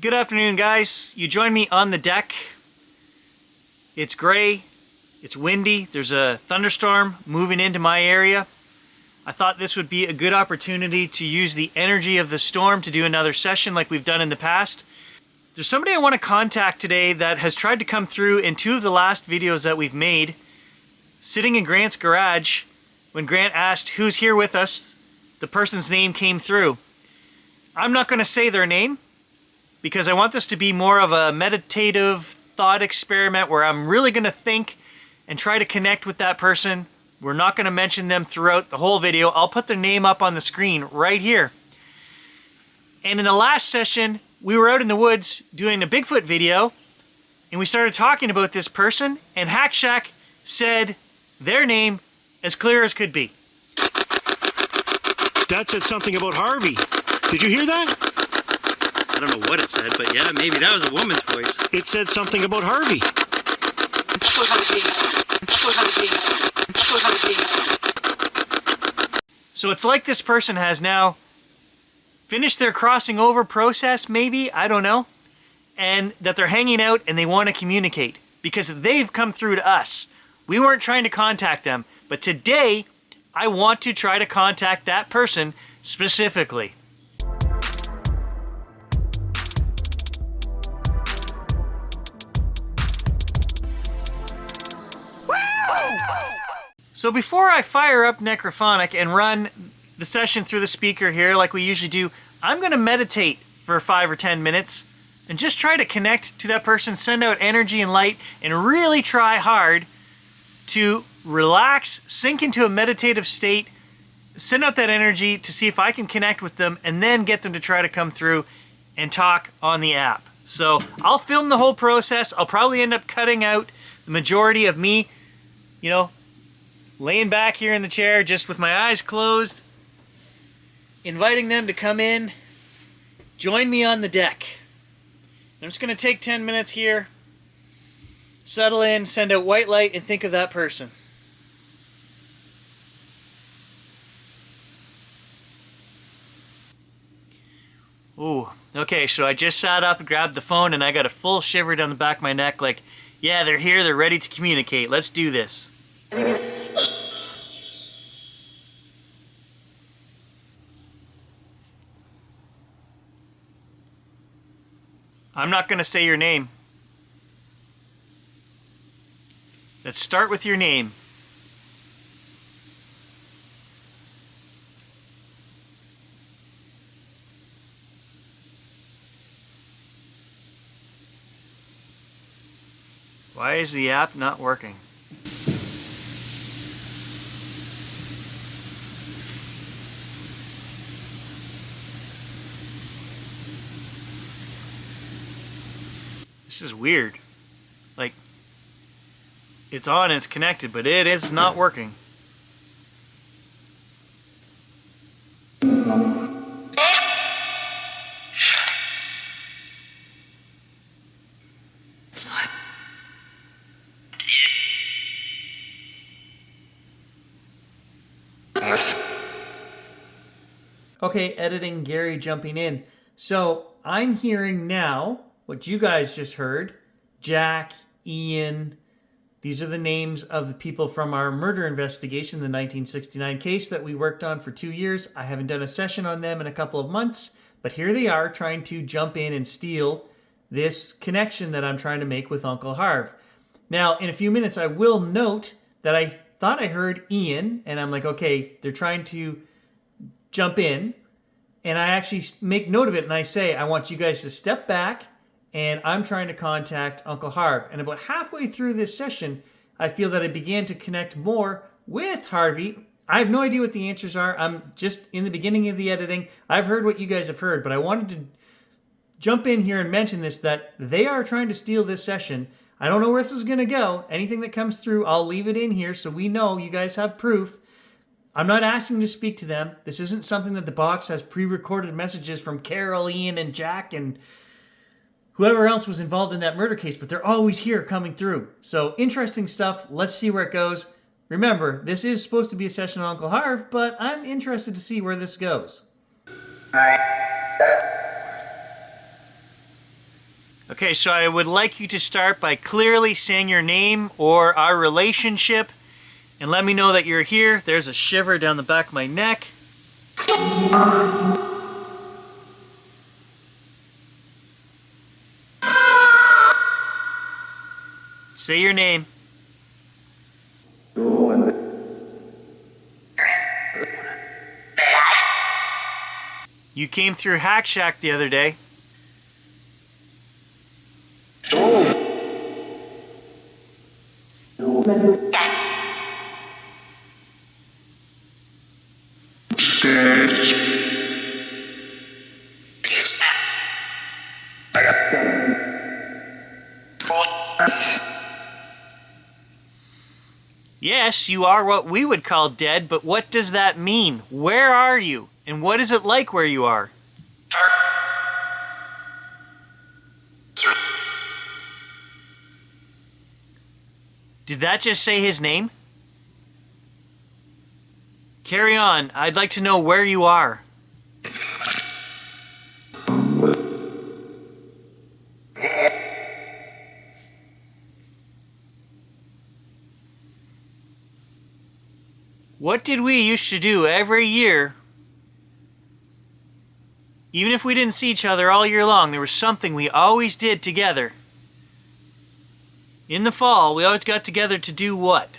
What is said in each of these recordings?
Good afternoon, guys. You join me on the deck. It's gray, it's windy, there's a thunderstorm moving into my area. I thought this would be a good opportunity to use the energy of the storm to do another session like we've done in the past. There's somebody I want to contact today that has tried to come through in two of the last videos that we've made. Sitting in Grant's garage, when Grant asked who's here with us, the person's name came through. I'm not going to say their name, because I want this to be more of a meditative thought experiment where I'm really going to think and try to connect with that person. We're not going to mention them throughout the whole video. I'll put their name up on the screen right here. And in the last session, we were out in the woods doing a Bigfoot video, and we started talking about this person, and Hack Shack said their name as clear as could be. That said something about Harvey. Did you hear that? I don't know what it said, but yeah, maybe that was a woman's voice. It said something about Harvey. So it's like this person has now finished their crossing over process, maybe, I don't know, and that they're hanging out and they want to communicate because they've come through to us. We weren't trying to contact them, but today I want to try to contact that person specifically. So before I fire up Necrophonic and run the session through the speaker here like we usually do, I'm going to meditate for 5 or 10 minutes and just try to connect to that person, send out energy and light, and really try hard to relax, sink into a meditative state, send out that energy to see if I can connect with them, and then get them to try to come through and talk on the app. So I'll film the whole process. I'll probably end up cutting out the majority of me, laying back here in the chair just with my eyes closed, inviting them to come in, join me on the deck. I'm just going to take 10 minutes here, settle in, send out white light, and think of that person. Ooh, okay, so I just sat up and grabbed the phone and I got a full shiver down the back of my neck like, yeah, they're here, they're ready to communicate. Let's do this. I'm not going to say your name. Let's start with your name. Why is the app not working? This is weird. Like, it's on, it's connected, but it is not working. Okay, editing, Gary jumping in. So I'm hearing now what you guys just heard. Jack, Ian, these are the names of the people from our murder investigation, the 1969 case that we worked on for 2 years. I haven't done a session on them in a couple of months, but here they are trying to jump in and steal this connection that I'm trying to make with Uncle Harve. Now, in a few minutes, I will note that I thought I heard Ian, and I'm like, okay, they're trying to jump in, and I actually make note of it, and I say, I want you guys to step back, and I'm trying to contact Uncle Harve. And about halfway through this session, I feel that I began to connect more with Harvey. I have no idea what the answers are. I'm just in the beginning of the editing. I've heard what you guys have heard, but I wanted to jump in here and mention this, that they are trying to steal this session. I don't know where this is going to go. Anything that comes through, I'll leave it in here so we know you guys have proof. I'm not asking to speak to them. This isn't something that the box has pre-recorded messages from Carol, Ian, and Jack, and whoever else was involved in that murder case, but they're always here coming through. So interesting stuff. Let's see where it goes. Remember, this is supposed to be a session on Uncle Harve, but I'm interested to see where this goes. Okay, so I would like you to start by clearly saying your name or our relationship and let me know that you're here. There's a shiver down the back of my neck. Say your name. You came through Hack Shack the other day. Yes, you are what we would call dead, but what does that mean? Where are you? And what is it like where you are? Did that just say his name? Carry on. I'd like to know where you are. What did we used to do every year? Even if we didn't see each other all year long, there was something we always did together. In the fall, we always got together to do what?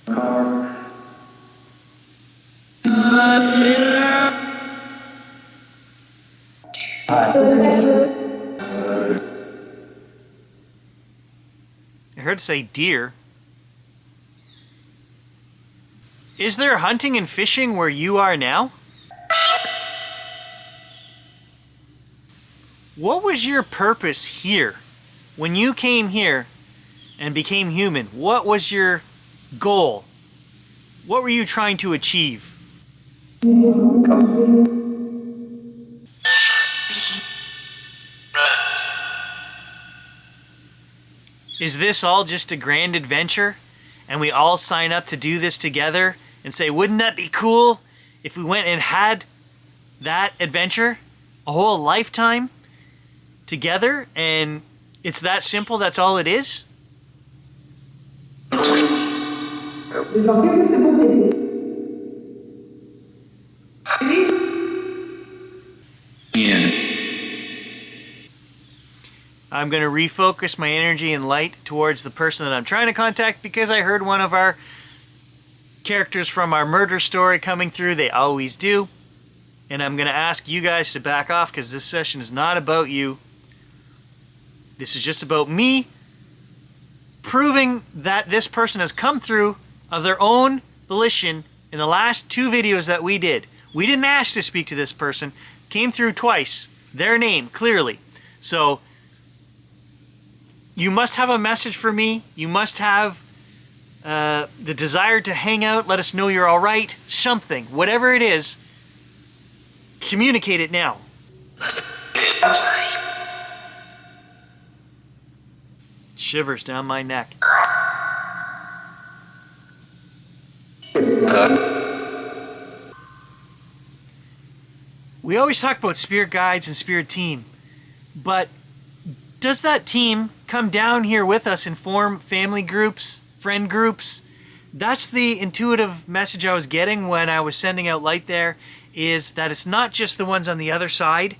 I heard it say deer. Is there hunting and fishing where you are now? What was your purpose here? When you came here and became human, what was your goal? What were you trying to achieve? Is this all just a grand adventure and we all sign up to do this together and say, wouldn't that be cool if we went and had that adventure a whole lifetime together, and it's that simple, that's all it is? I'm going to refocus my energy and light towards the person that I'm trying to contact because I heard one of our characters from our murder story coming through. They always do. And I'm going to ask you guys to back off because this session is not about you. This is just about me proving that this person has come through of their own volition in the last 2 videos that we did. We didn't ask to speak to this person. Came through twice. Their name, clearly. So you must have a message for me. You must have the desire to hang out, let us know you're all right, something. Whatever it is, communicate it now. Shivers down my neck. We always talk about spirit guides and spirit team, but does that team come down here with us and form family groups, friend groups? That's the intuitive message I was getting when I was sending out light there, is that it's not just the ones on the other side,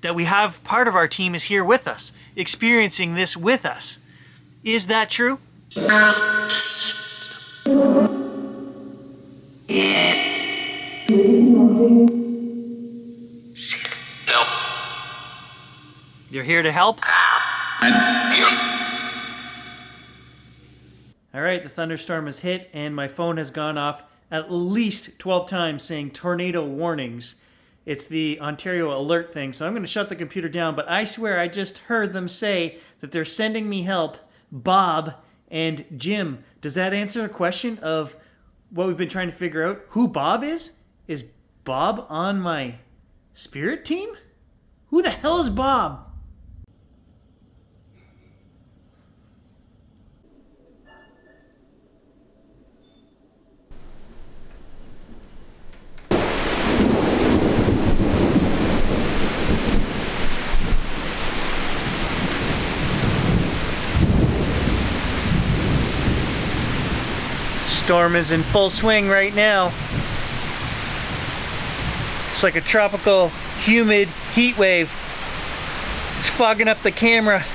that we have part of our team is here with us, experiencing this with us. Is that true? You're here to help? Alright, the thunderstorm has hit and my phone has gone off at least 12 times saying tornado warnings. It's the Ontario alert thing, so I'm going to shut the computer down, but I swear I just heard them say that they're sending me help, Bob and Jim. Does that answer the question of what we've been trying to figure out? Who Bob is? Is Bob on my spirit team? Who the hell is Bob? Storm is in full swing right now. It's like a tropical, humid heat wave. It's fogging up the camera.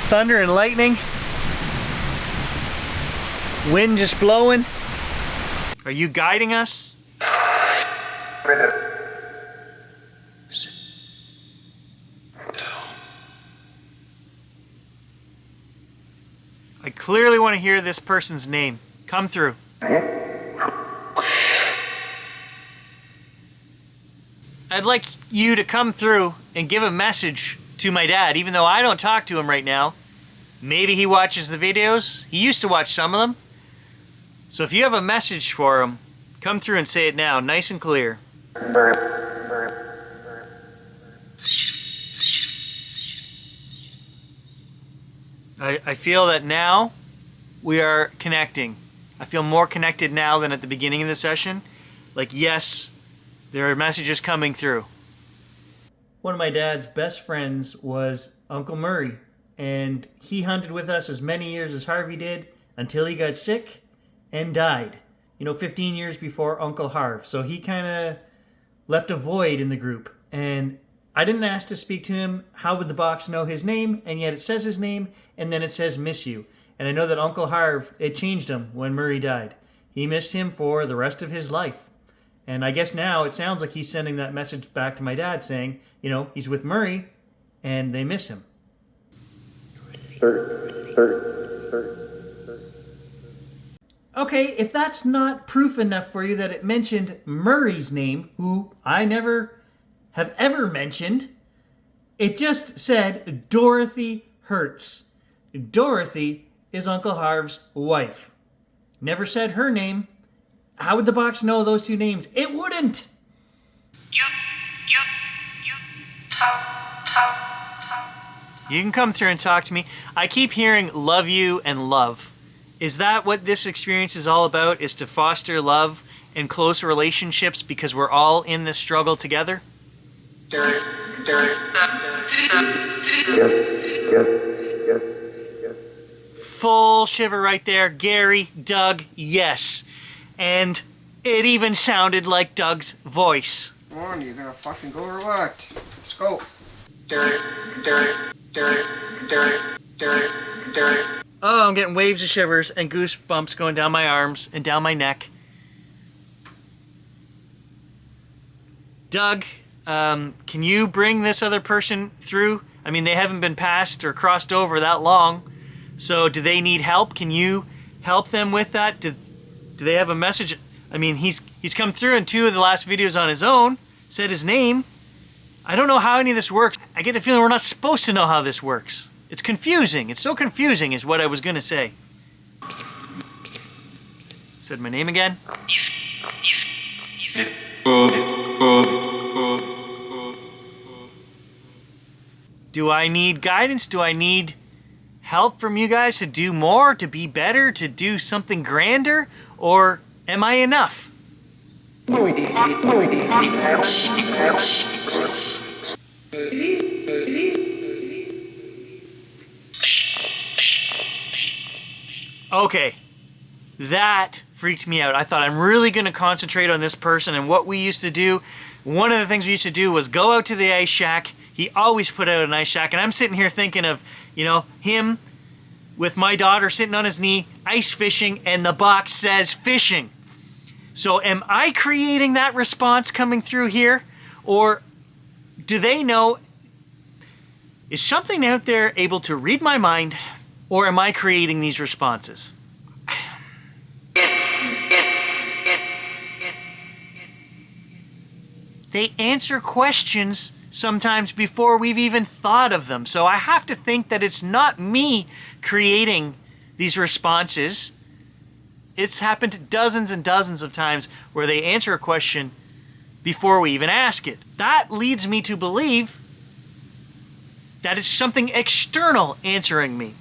Thunder and lightning. Wind just blowing. Are you guiding us? I clearly want to hear this person's name. Come through. I'd like you to come through and give a message to my dad, even though I don't talk to him right now. Maybe he watches the videos. He used to watch some of them. So if you have a message for him, come through and say it now, nice and clear. I feel that now we are connecting. I feel more connected now than at the beginning of the session. Like, yes, there are messages coming through. One of my dad's best friends was Uncle Murray, and he hunted with us as many years as Harvey did until he got sick and died. 15 years before Uncle Harve. So he kind of left a void in the group. And I didn't ask to speak to him. How would the box know his name? And yet it says his name, and then it says miss you. And I know that Uncle Harve, it changed him when Murray died. He missed him for the rest of his life. And I guess now it sounds like he's sending that message back to my dad saying, he's with Murray and they miss him. Okay, if that's not proof enough for you that it mentioned Murray's name, who I never have ever mentioned, it just said Dorothy Hertz. Dorothy is Uncle Harve's wife. Never said her name. How would the box know those two names? It wouldn't! You can come through and talk to me. I keep hearing love you and love. Is that what this experience is all about? Is to foster love and close relationships because we're all in this struggle together? Full shiver right there. Gary, Doug, yes. And it even sounded like Doug's voice. Come on, you gonna fucking go or what? Let's go. Oh, I'm getting waves of shivers and goosebumps going down my arms and down my neck. Doug, can you bring this other person through? I mean, they haven't been passed or crossed over that long. So do they need help? Can you help them with that? Do they have a message? I mean, he's come through in 2 of the last videos on his own, said his name. I don't know how any of this works. I get the feeling we're not supposed to know how this works. It's confusing. It's so confusing is what I was going to say. Said my name again. Do I need guidance? Do I need help from you guys to do more, to be better, to do something grander? Or am I enough? Okay, that freaked me out. I thought I'm really going to concentrate on this person and what we used to do. One of the things we used to do was go out to the ice shack. He always put out an ice shack, and I'm sitting here thinking of, him with my daughter sitting on his knee, ice fishing, and the box says fishing. So am I creating that response coming through here? Or do they know? Is something out there able to read my mind? Or am I creating these responses? They answer questions sometimes before we've even thought of them. So I have to think that it's not me creating these responses. It's happened dozens and dozens of times where they answer a question before we even ask it. That leads me to believe that it's something external answering me.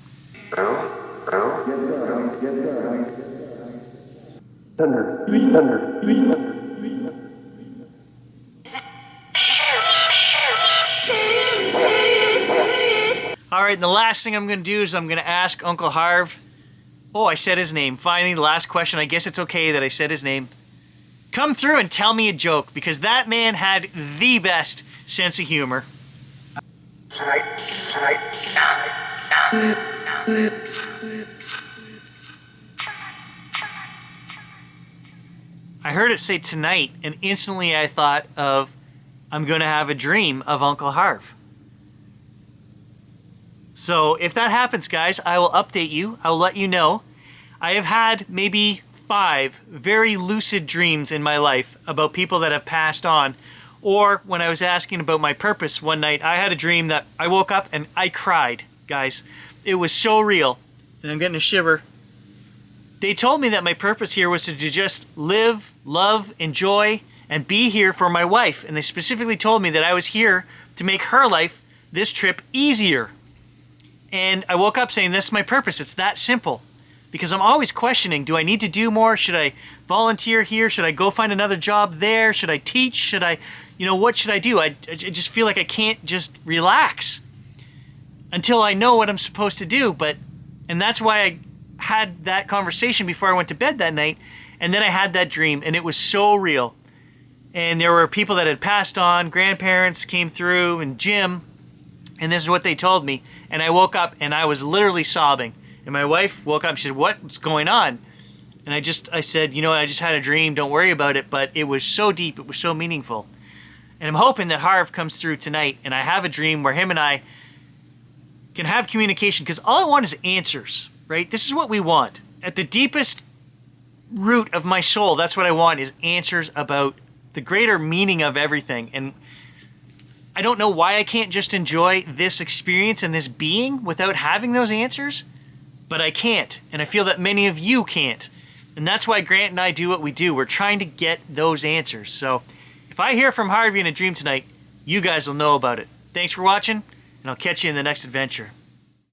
All right, and the last thing I'm going to do is I'm going to ask Uncle Harve Oh, I said his name. Finally, the last question. I guess it's okay that I said his name. Come through and tell me a joke, because that man had the best sense of humor. I heard it say tonight, and instantly I thought of, I'm going to have a dream of Uncle Harve. So if that happens, guys, I will update you. I will let you know. I have had maybe 5 very lucid dreams in my life about people that have passed on. Or when I was asking about my purpose one night, I had a dream that I woke up and I cried, guys. It was so real. And I'm getting a shiver. They told me that my purpose here was to just live, love, enjoy, and be here for my wife. And they specifically told me that I was here to make her life, this trip, easier. And I woke up saying, that's my purpose. It's that simple. Because I'm always questioning, do I need to do more? Should I volunteer here? Should I go find another job there? Should I teach? Should I, what should I do? I just feel like I can't just relax until I know what I'm supposed to do. And that's why I had that conversation before I went to bed that night. And then I had that dream, and it was so real. And there were people that had passed on, grandparents came through, and Jim, and this is what they told me. And I woke up and I was literally sobbing. And my wife woke up, she said, what's going on? And I said, I just had a dream, don't worry about it. But it was so deep, it was so meaningful. And I'm hoping that Harve comes through tonight and I have a dream where him and I can have communication, because all I want is answers, right? This is what we want. At the deepest root of my soul, that's what I want, is answers about the greater meaning of everything. And I don't know why I can't just enjoy this experience and this being without having those answers. But I can't, and I feel that many of you can't. And that's why Grant and I do what we do. We're trying to get those answers. So if I hear from Harvey in a dream tonight, you guys will know about it. Thanks for watching, and I'll catch you in the next adventure.